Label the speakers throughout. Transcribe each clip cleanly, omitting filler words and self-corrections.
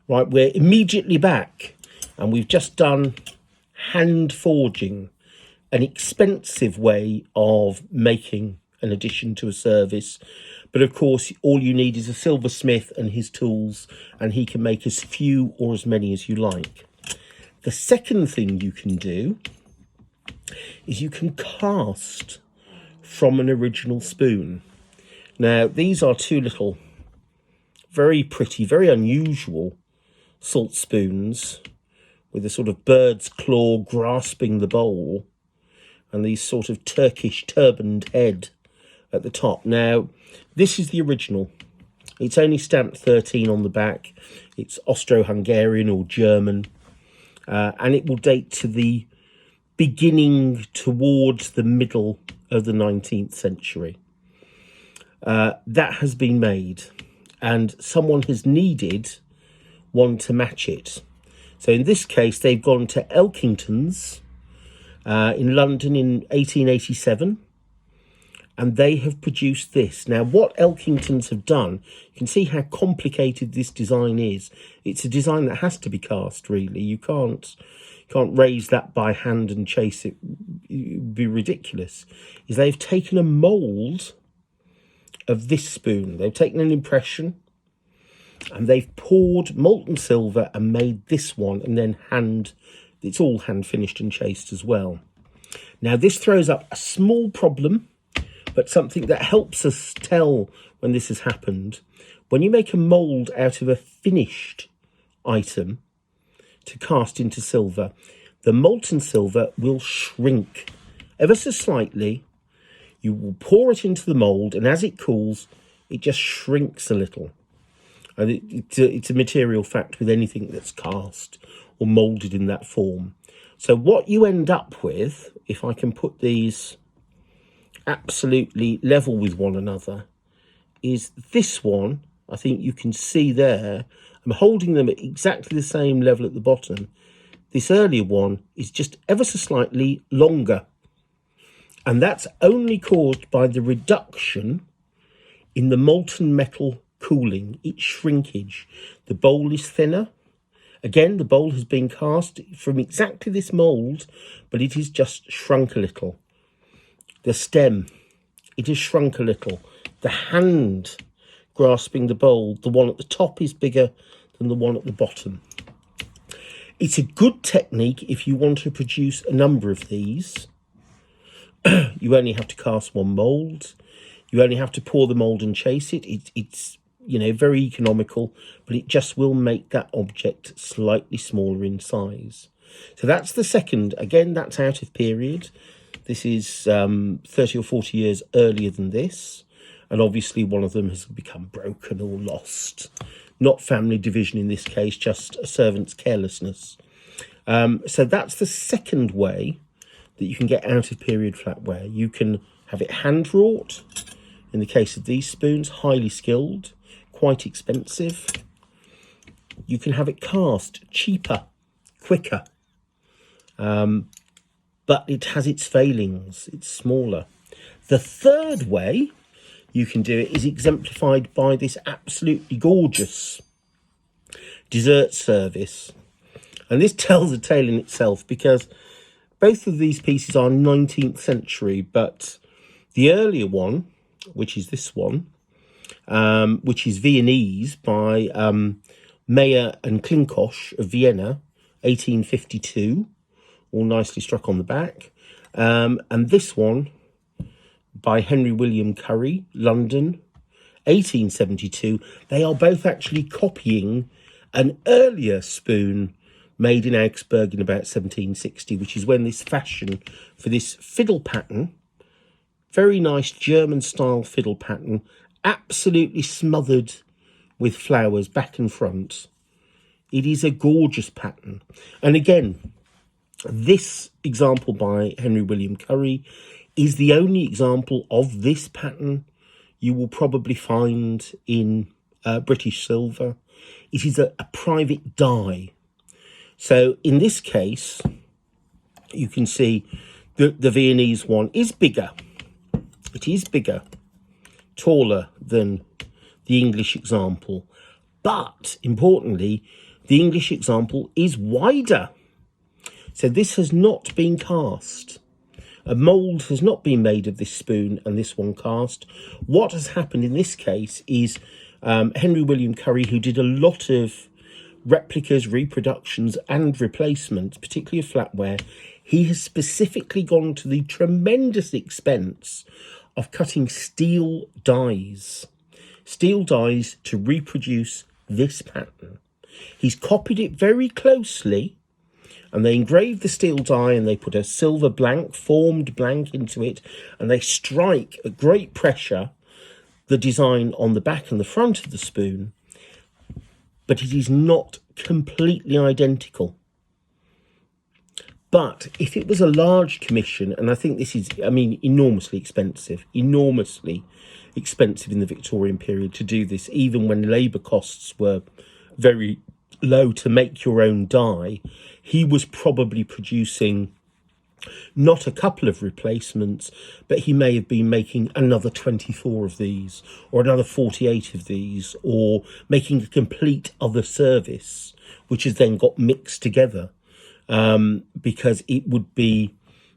Speaker 1: Right, we're immediately back, and we've just done hand forging, an expensive way of making an addition to a service. But of course, all you need is a silversmith and his tools, and he can make as few or as many as you like. The second thing you can do is you can cast from an original spoon. Now, these are two little, very pretty, very unusual salt spoons with a sort of bird's claw grasping the bowl and these sort of Turkish turbaned head at the top. Now, this is the original. It's only stamped 13 on the back. It's Austro-Hungarian or German, and it will date to the beginning towards the middle of the 19th century. That has been made, and someone has needed one to match it. So in this case, they've gone to Elkington's in London in 1887, and they have produced this. Now, what Elkingtons have done, you can see how complicated this design is. It's a design that has to be cast, really. You can't raise that by hand and chase it. It would be ridiculous. Is they've taken a mould of this spoon. They've taken an impression, and they've poured molten silver and made this one, and then it's all hand finished and chased as well. Now, this throws up a small problem, but something that helps us tell when this has happened. When you make a mould out of a finished item to cast into silver, the molten silver will shrink ever so slightly. You will pour it into the mould, and as it cools, it just shrinks a little. And it's a material fact with anything that's cast or moulded in that form. So what you end up with, if I can put these absolutely level with one another, is this one. I think you can see there, I'm holding them at exactly the same level at the bottom. This earlier one is just ever so slightly longer. And that's only caused by the reduction in the molten metal cooling, its shrinkage. The bowl is thinner. Again, the bowl has been cast from exactly this mould, but it is just shrunk a little. The stem, it has shrunk a little. The hand grasping the bowl, the one at the top is bigger than the one at the bottom. It's a good technique if you want to produce a number of these. You only have to cast one mould. You only have to pour the mould and chase it. It's very economical, but it just will make that object slightly smaller in size. So that's the second. Again, that's out of period. This is 30 or 40 years earlier than this. And obviously one of them has become broken or lost. Not family division in this case, just a servant's carelessness. So that's the second way that you can get out of period flatware. You can have it hand wrought. In the case of these spoons, highly skilled, quite expensive. You can have it cast, cheaper, quicker. But it has its failings. It's smaller. The third way you can do it is exemplified by this absolutely gorgeous dessert service. And this tells a tale in itself, because both of these pieces are 19th century, but the earlier one, which is this one, which is Viennese by Meyer and Klinkosch of Vienna, 1852, all nicely struck on the back. And this one by Henry William Curry, London, 1872. They are both actually copying an earlier spoon made in Augsburg in about 1760, which is when this fashion for this fiddle pattern, very nice German-style fiddle pattern, absolutely smothered with flowers back and front. It is a gorgeous pattern. And again, this example by Henry William Curry is the only example of this pattern you will probably find in British silver. It is a private die. So in this case, you can see that the Viennese one is bigger. It is bigger, taller than the English example. But importantly, The English example is wider. So this has not been cast. A mould has not been made of this spoon and this one cast. What has happened in this case is Henry William Currie, who did a lot of replicas, reproductions and replacements, particularly of flatware, he has specifically gone to the tremendous expense of cutting steel dies to reproduce this pattern. He's copied it very closely, and they engrave the steel die and they put a silver blank, formed blank into it, and they strike at great pressure the design on the back and the front of the spoon, but it is not completely identical. But if it was a large commission, and I think this is, enormously expensive in the Victorian period to do this, even when labour costs were very low to make your own die, he was probably producing not a couple of replacements, but he may have been making another 24 of these, or another 48 of these, or making a complete other service, which has then got mixed together. Because it would be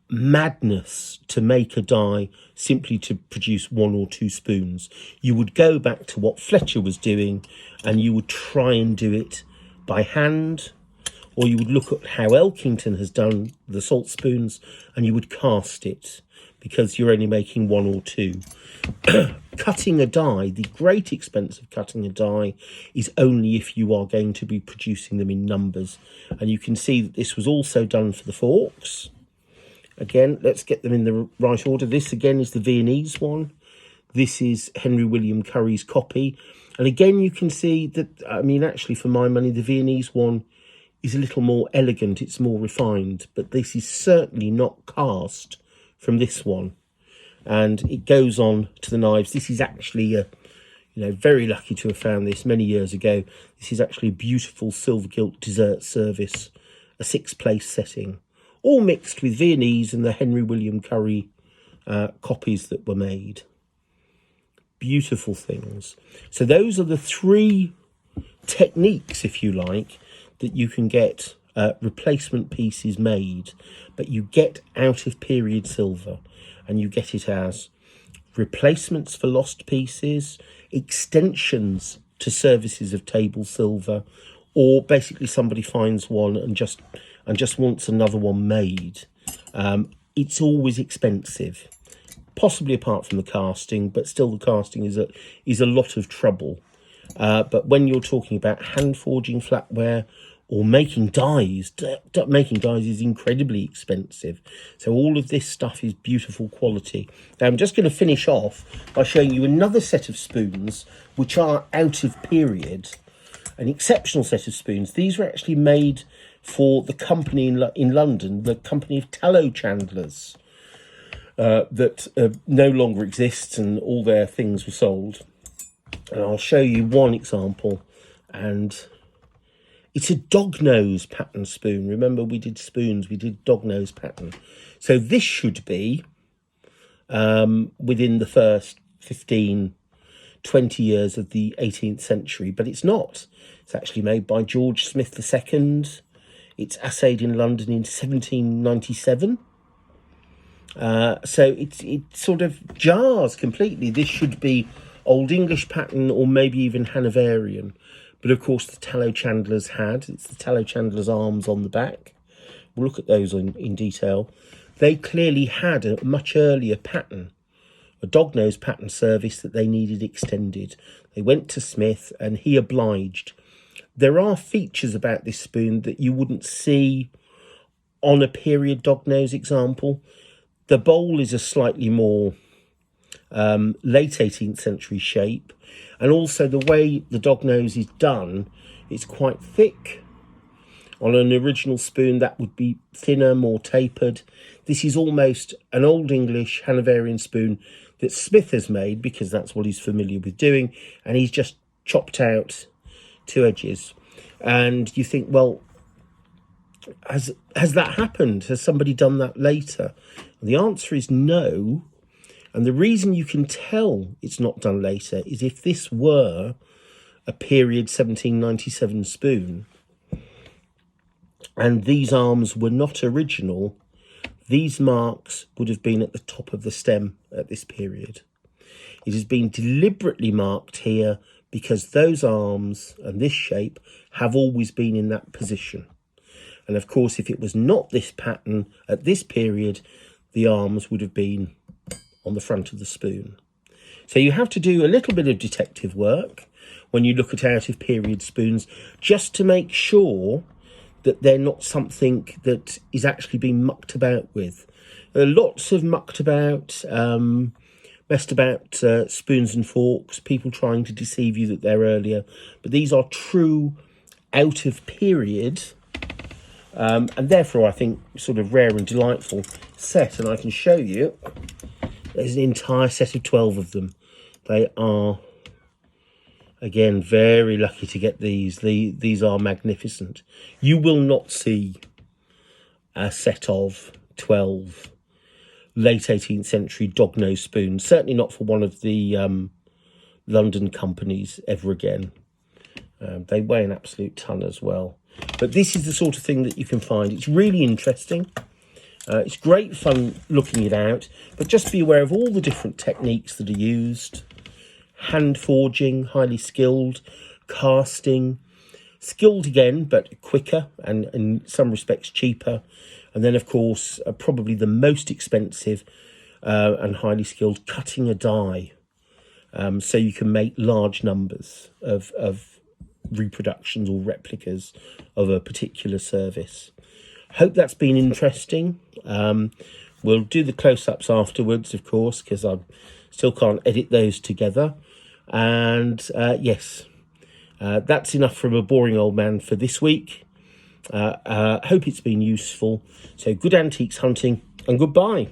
Speaker 1: madness to make a die simply to produce one or two spoons. You would go back to what Fletcher was doing and you would try and do it by hand, or you would look at how Elkington has done the salt spoons and you would cast it, because you're only making one or two. Cutting a die, the great expense of cutting a die is only if you are going to be producing them in numbers. And you can see that this was also done for the forks. Again, let's get them in the right order. This again is the Viennese one. This is Henry William Currie's copy. And again, you can see that, actually for my money, the Viennese one is a little more elegant. It's more refined, but this is certainly not cast from this one. And it goes on to the knives. This is actually very lucky to have found this many years ago. This is actually a beautiful silver gilt dessert service, a 6-place setting, all mixed with Viennese and the Henry William Currie copies that were made. Beautiful things. So those are the 3 techniques, if you like, that you can get replacement pieces made, but you get out of period silver. And you get it as replacements for lost pieces, extensions to services of table silver, or basically somebody finds one and just wants another one made. It's always expensive, possibly apart from the casting, but still the casting is a lot of trouble. But when you're talking about hand forging flatware, or making dies is incredibly expensive. So all of this stuff is beautiful quality. Now I'm just going to finish off by showing you another set of spoons which are out of period, an exceptional set of spoons. These were actually made for the company in London, the company of tallow chandlers, that no longer exists, and all their things were sold. And I'll show you one example, and it's a dog nose pattern spoon. Remember, we did spoons, we did dog nose pattern. So this should be within the first 15, 20 years of the 18th century, but it's not. It's actually made by George Smith II. It's assayed in London in 1797. So it sort of jars completely. This should be Old English pattern, or maybe even Hanoverian. But of course, the tallow chandlers it's the tallow chandlers' arms on the back. We'll look at those in detail. They clearly had a much earlier pattern, a dog nose pattern service that they needed extended. They went to Smith and he obliged. There are features about this spoon that you wouldn't see on a period dog nose example. The bowl is a slightly more late 18th century shape. And also the way the dog nose is done, it's quite thick. On an original spoon, that would be thinner, more tapered. This is almost an Old English Hanoverian spoon that Smith has made, because that's what he's familiar with doing. And he's just chopped out 2 edges. And you think, well, has that happened? Has somebody done that later? And the answer is no. And the reason you can tell it's not done later is if this were a period 1797 spoon, and these arms were not original, these marks would have been at the top of the stem at this period. It has been deliberately marked here because those arms and this shape have always been in that position. And of course, if it was not this pattern at this period, the arms would have been on the front of the spoon. So you have to do a little bit of detective work when you look at out of period spoons, just to make sure that they're not something that is actually being mucked about with. There are lots of mucked about, messed about spoons and forks, people trying to deceive you that they're earlier, but these are true out of period, and therefore I think sort of rare and delightful set. And I can show you, there's an entire set of 12 of them. They are, again, very lucky to get these. These are magnificent. You will not see a set of 12 late 18th century dog-nose spoons, certainly not for one of the London companies ever again. They weigh an absolute ton as well. But this is the sort of thing that you can find. It's really interesting. It's great fun looking it out, but just be aware of all the different techniques that are used. Hand forging, highly skilled, casting, skilled again, but quicker and in some respects cheaper. And then, of course, probably the most expensive and highly skilled, cutting a die. So you can make large numbers of reproductions or replicas of a particular service. Hope that's been interesting. We'll do the close-ups afterwards, of course, because I still can't edit those together. And yes, that's enough from a boring old man for this week. Hope it's been useful. So good antiques hunting and goodbye.